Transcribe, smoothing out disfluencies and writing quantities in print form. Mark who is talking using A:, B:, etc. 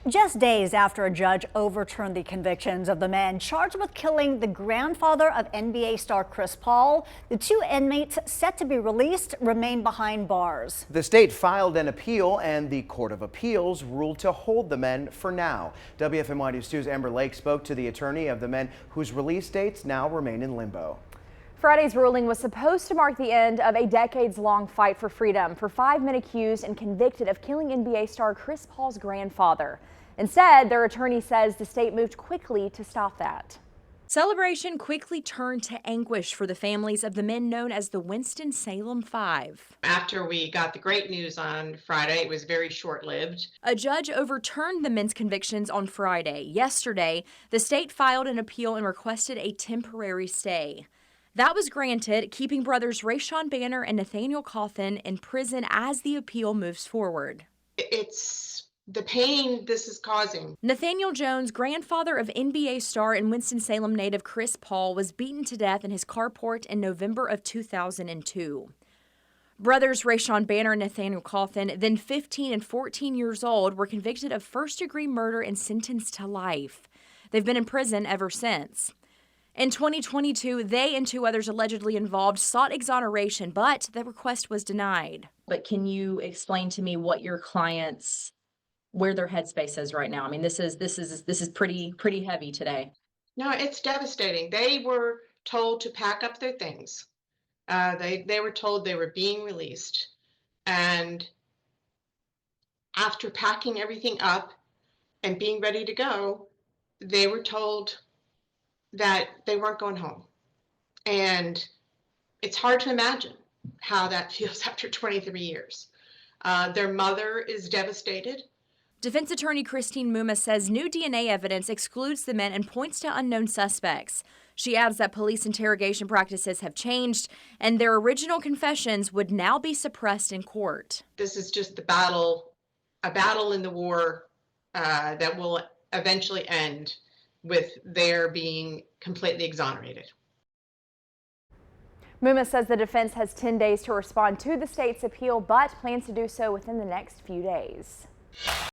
A: Just days after a judge overturned the convictions of the men charged with killing the grandfather of NBA star Chris Paul, the two inmates set to be released remain behind bars.
B: The state filed an appeal and the Court of Appeals ruled to hold the men for now. WFMY News 2's Amber Lake spoke to the attorney of the men whose release dates now remain in limbo.
C: Friday's ruling was supposed to mark the end of a decades-long fight for freedom for 5 men accused and convicted of killing NBA star Chris Paul's grandfather. Instead, their attorney says the state moved quickly to stop that.
D: Celebration quickly turned to anguish for the families of the men known as the Winston-Salem Five.
E: After we got the great news on Friday, it was very short-lived.
D: A judge overturned the men's convictions on Friday. Yesterday, the state filed an appeal and requested a temporary stay. That was granted, keeping brothers Rayshawn Banner and Nathaniel Coffin in prison as the appeal moves forward.
E: It's the pain this is causing.
D: Nathaniel Jones, grandfather of NBA star and Winston-Salem native Chris Paul, was beaten to death in his carport in November of 2002. Brothers Rayshawn Banner and Nathaniel Coffin, then 15 and 14 years old, were convicted of first-degree murder and sentenced to life. They've been in prison ever since. In 2022, they and two others allegedly involved sought exoneration, but the request was denied.
F: But can you explain to me what your clients, where their headspace is right now? I mean, this is pretty heavy today.
E: No, it's devastating. They were told to pack up their things. They were told they were being released. And after packing everything up and being ready to go, they were told that they weren't going home. And it's hard to imagine how that feels after 23 years. Their mother is devastated.
D: Defense attorney Christine Muma says new DNA evidence excludes the men and points to unknown suspects. She adds that police interrogation practices have changed and their original confessions would now be suppressed in court.
E: This is just a battle in the war that will eventually end with their being completely exonerated.
C: Muma says the defense has 10 days to respond to the state's appeal, but plans to do so within the next few days.